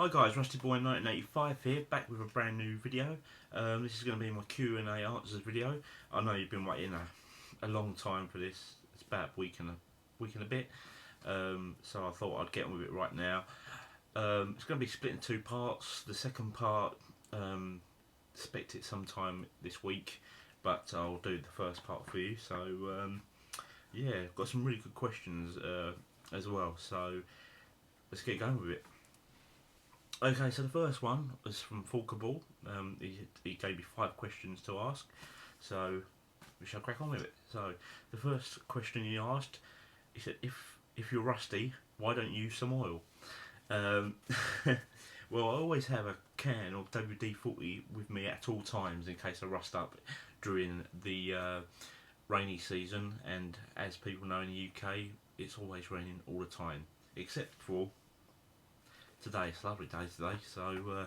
Hi guys, Rusty Boy 1985 here, back with a brand new video. This is going to be my Q&A answers video. I know you've been waiting a long time for this. It's about a week and a bit. So I thought I'd get on with it right now. It's going to be split in two parts. The second part, expect it sometime this week, but I'll do the first part for you. So yeah, I've got some really good questions as well. So let's get going with it. Okay, so the first one was from Falkable. He gave me 5 questions to ask, so we shall crack on with it. So the first question he asked, he said, if you're rusty, why don't you use some oil? Um, well, I always have a can of WD-40 with me at all times in case I rust up during the rainy season, and as people know in the UK, it's always raining all the time, except for today. It's a lovely day today, so I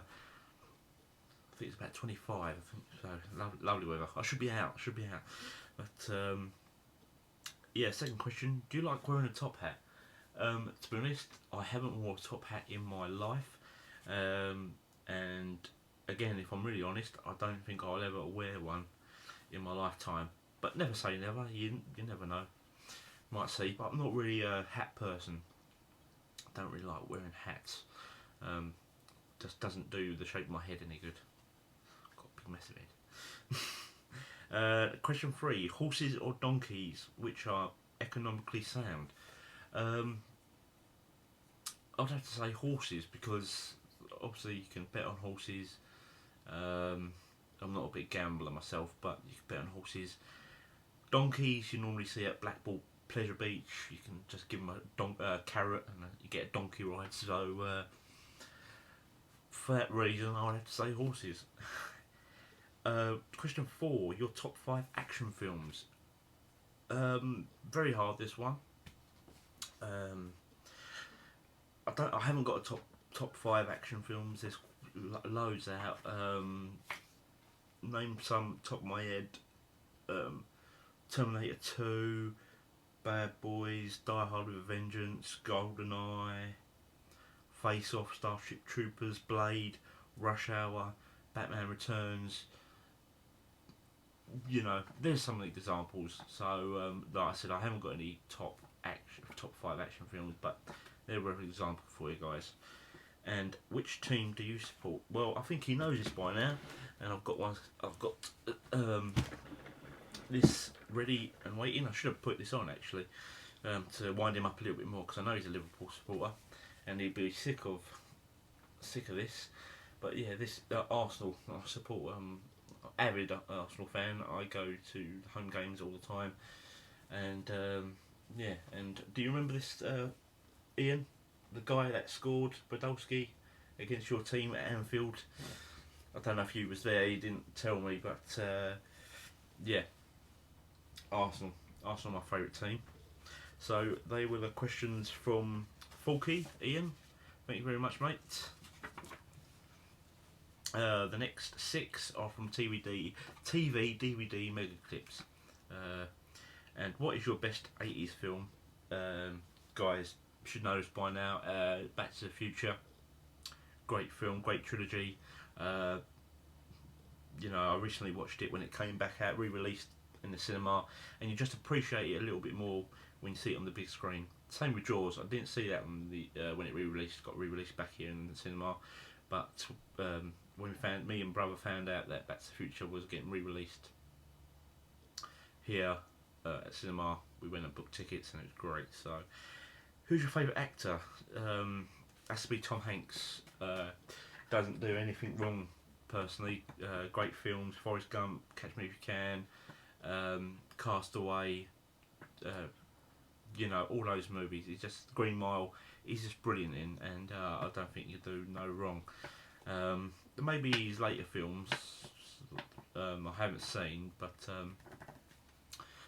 think it's about 25. I think so. Lovely weather. I should be out. But yeah. Second question: do you like wearing a top hat? To be honest, I haven't worn a top hat in my life, and again, if I'm really honest, I don't think I'll ever wear one in my lifetime. But never say never. You never know. Might see. But I'm not really a hat person. I don't really like wearing hats. Just doesn't do the shape of my head any good. Got a big massive head. Question 3: horses or donkeys, which are economically sound? I'd have to say horses, because obviously you can bet on horses. I'm not a big gambler myself, but you can bet on horses. Donkeys you normally see at Blackpool Pleasure Beach. You can just give them a carrot and you get a donkey ride. So for that reason, I would have to say horses. Question 4: your top 5 action films. Very hard, this one. I haven't got a top 5 action films. There's loads out. Name some top of my head. Terminator 2, Bad Boys, Die Hard with a Vengeance, GoldenEye, Face Off, Starship Troopers, Blade, Rush Hour, Batman Returns. You know, there's some of the examples. So, like I said, I haven't got any top 5 action films, but they're an example for you guys. And which team do you support? Well, I think he knows this by now, and I've got this ready and waiting. I should have put this on actually to wind him up a little bit more, because I know he's a Liverpool supporter, and he'd be sick of this. But yeah, this Arsenal. I support. Avid Arsenal fan. I go to home games all the time, and yeah. And do you remember this, Ian, the guy that scored Podolski against your team at Anfield? I don't know if you was there. He didn't tell me, but yeah, Arsenal, my favourite team. So they were the questions from Falky. Ian, thank you very much, mate. The next 6 are from TV, DVD, mega clips. And what is your best 80s film? Guys should know this by now. Back to the Future. Great film, great trilogy. You know, I recently watched it when it came back out, re-released in the cinema, and you just appreciate it a little bit more when you see it on the big screen. Same with Jaws. I didn't see that on when it got re-released back here in the cinema, but when me and brother found out that Back to the Future was getting re-released here at cinema, we went and booked tickets, and it was great. So, who's your favourite actor? Has to be Tom Hanks. Doesn't do anything wrong, personally. Great films: Forrest Gump, Catch Me If You Can, Castaway. You know, all those movies. He's just Green Mile. He's just brilliant in, and I don't think you do no wrong. Maybe his later films I haven't seen, but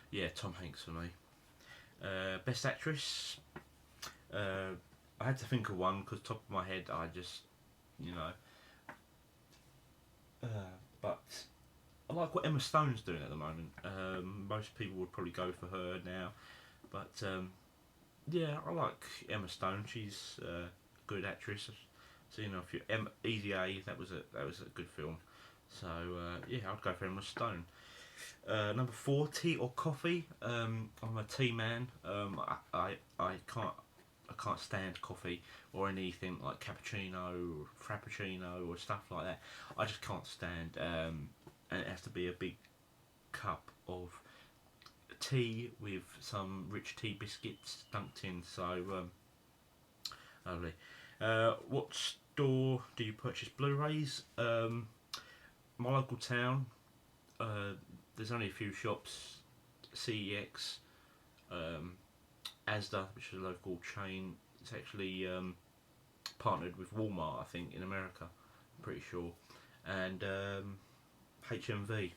yeah, Tom Hanks for me. Best actress. I had to think of one, because top of my head I just, you know. But I like what Emma Stone's doing at the moment. Most people would probably go for her now, but yeah, I like Emma Stone. She's a good actress. So you know, if you Easy A, that was a good film. So yeah, I'd go for Emma Stone. Number 4, tea or coffee. I'm a tea man. I can't stand coffee or anything like cappuccino, or frappuccino, or stuff like that. I just can't stand. And it has to be a big cup of tea with some rich tea biscuits dunked in. So lovely. What store do you purchase Blu-rays? My local town. There's only a few shops. CEX, Asda, which is a local chain. It's actually partnered with Walmart, I think, in America. I'm pretty sure. And HMV.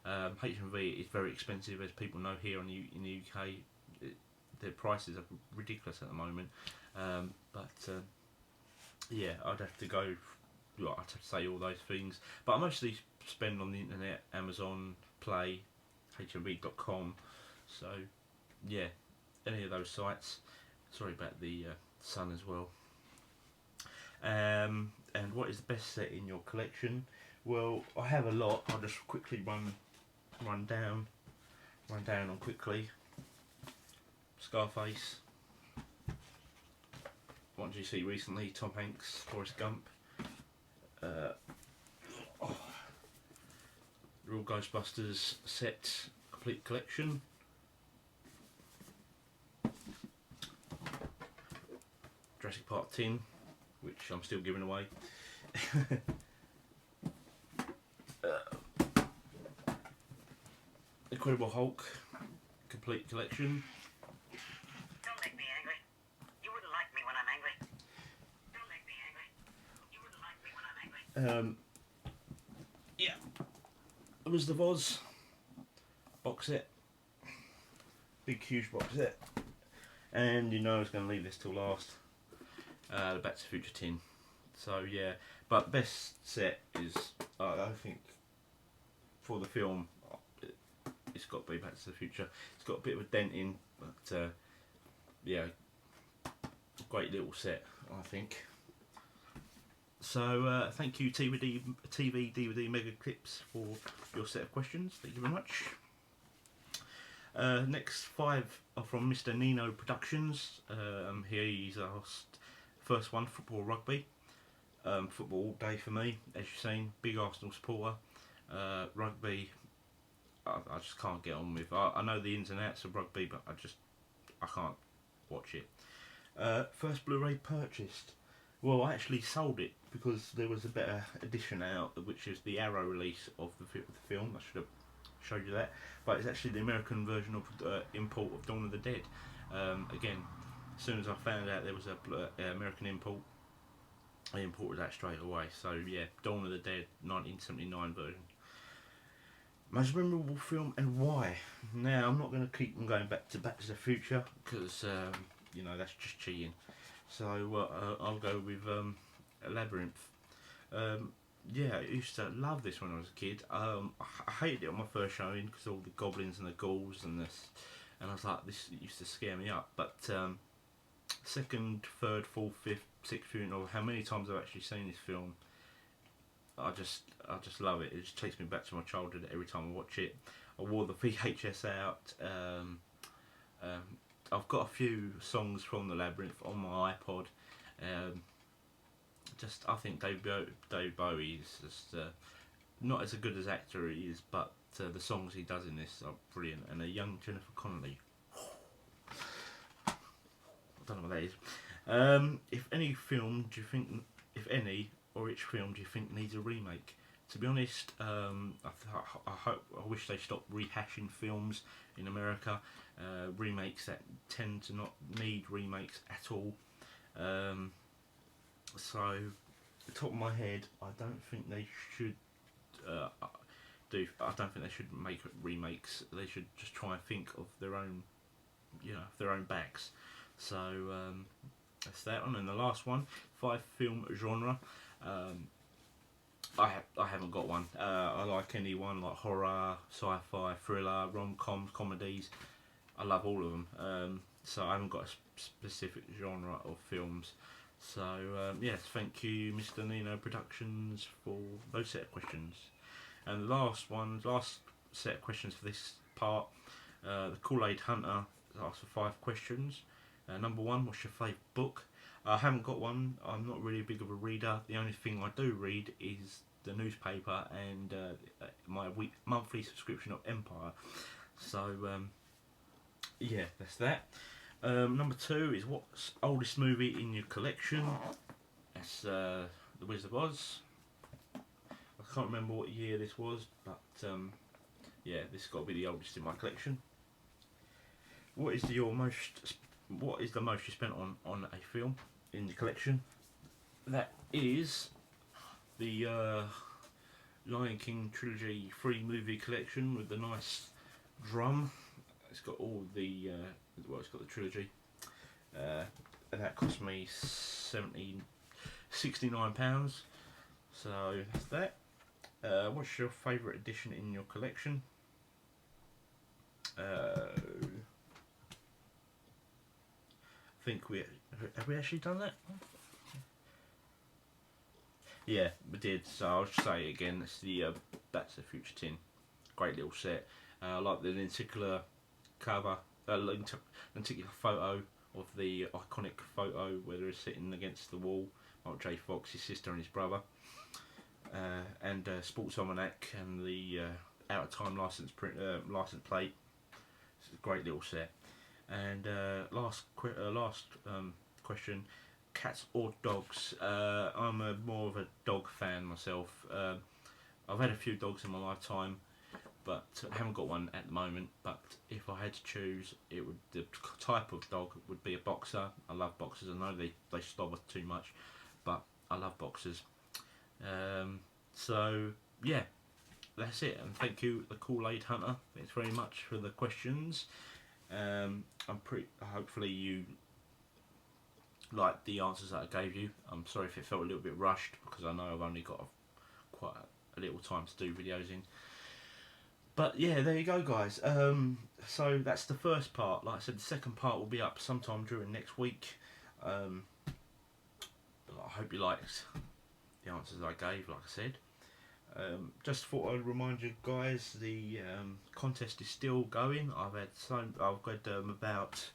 HMV is very expensive, as people know here in the UK. Their prices are ridiculous at the moment. Yeah, I'd have to go. I'd have to say all those things, but I mostly spend on the internet, Amazon, Play, HMV.com. So yeah, any of those sites. Sorry about the sun as well. And what is the best set in your collection? Well, I have a lot. I'll just quickly run down on quickly. Scarface. What did you see recently? Tom Hanks, Forrest Gump. Real Ghostbusters set, complete collection. Jurassic Park tin, which I'm still giving away. Incredible Hulk, complete collection. Don't make me angry. You wouldn't like me when I'm angry. Don't make me angry. You wouldn't like me when I'm angry. Yeah. Wizard of Oz box set. Big huge box set. And you know I was going to leave this till last. The Back to the Future tin. So yeah, but best set is I think for the film it's got to be Back to the Future. It's got a bit of a dent in, but yeah, great little set I think. So thank you TV DVD Mega Clips for your set of questions. Thank you very much. Next 5 are from Mr. Nino Productions. He's asked, first one, football, rugby. Football all day for me, as you've seen. Big Arsenal supporter. Rugby, I just can't get on with. I know the ins and outs of rugby, but I can't watch it. First Blu-ray purchased. Well, I actually sold it because there was a better edition out, which is the Arrow release of the film. I should have showed you that, but it's actually the American version of import of Dawn of the Dead. Again, as soon as I found out there was a American import, I imported that straight away. So yeah, Dawn of the Dead, 1979 version. Most memorable film and why? Now I'm not going to keep on going back to the Future because you know that's just cheating. So I'll go with Labyrinth. Yeah, I used to love this when I was a kid. I hated it on my first showing because all the goblins and the ghouls and this, and I was like, this used to scare me up. But second, third, fourth, fifth, sixth viewing, or how many times I've actually seen this film, I just love it. It just takes me back to my childhood every time I watch it. I wore the VHS out. I've got a few songs from the Labyrinth on my iPod. I think David Bowie is just not as good as actor he is, but the songs he does in this are brilliant. And a young Jennifer Connelly. I don't know what that is. If any film do you think, if any, or which film do you think needs a remake? To be honest, I wish they stopped rehashing films in America. Remakes that tend to not need remakes at all. So, the top of my head, I don't think they should I don't think they should make remakes. They should just try and think of their own, their own backs. So that's that one. And the last one, 5 film genre. I haven't got one. I like anyone, like horror, sci-fi, thriller, rom-coms, comedies. I love all of them. So I haven't got a specific genre of films. So yes, thank you, Mr. Nino Productions, for those set of questions. And the last set of questions for this part, the Kool-Aid Hunter asked for 5 questions. Number 1, what's your favourite book? I haven't got one. I'm not really big of a reader. The only thing I do read is the newspaper and my monthly subscription of Empire. So yeah, that's that. Number 2 is what's oldest movie in your collection? That's The Wizard of Oz. I can't remember what year this was, but yeah, this has got to be the oldest in my collection. What is the most you spent on a film in the collection? That is the Lion King trilogy 3 movie collection with the nice drum. It's got all the it's got the trilogy. And that cost me £69. So that's that. What's your favourite edition in your collection? I think have we actually done that? Yeah, we did. So I'll say it again. It's the Back to the Future tin. Great little set. I like the lenticular cover, lenticular photo of the iconic photo where they're sitting against the wall. Mark J. Fox, his sister and his brother, and Sports Almanac and the out of time license plate. It's a great little set. And last question: cats or dogs? I'm more of a dog fan myself. I've had a few dogs in my lifetime, but I haven't got one at the moment. But if I had to choose, the type of dog would be a boxer. I love boxers. I know they slobber too much, but I love boxers. So yeah, that's it. And thank you, the Kool-Aid Hunter. Thanks very much for the questions. Hopefully you liked the answers that I gave you. I'm sorry if it felt a little bit rushed because I know I've only got quite a little time to do videos in. But yeah, there you go, guys. So that's the first part. Like I said, the second part will be up sometime during next week. I hope you liked the answers I gave, like I said. Just thought I'd remind you guys, the contest is still going. I've got about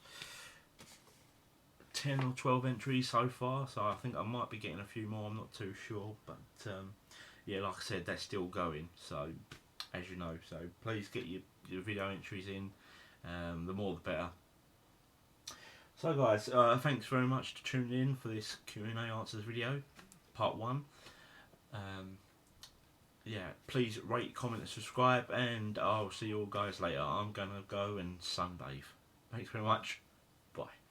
10 or 12 entries so far, so I think I might be getting a few more. I'm not too sure, but yeah, like I said, that's still going. So as you know, so please get your video entries in. The more the better. So guys, thanks very much for tuning in for this Q&A answers video, part 1. Yeah, please rate, comment and subscribe, and I'll see you all guys later. I'm gonna go and sunbathe. Thanks very much. Bye.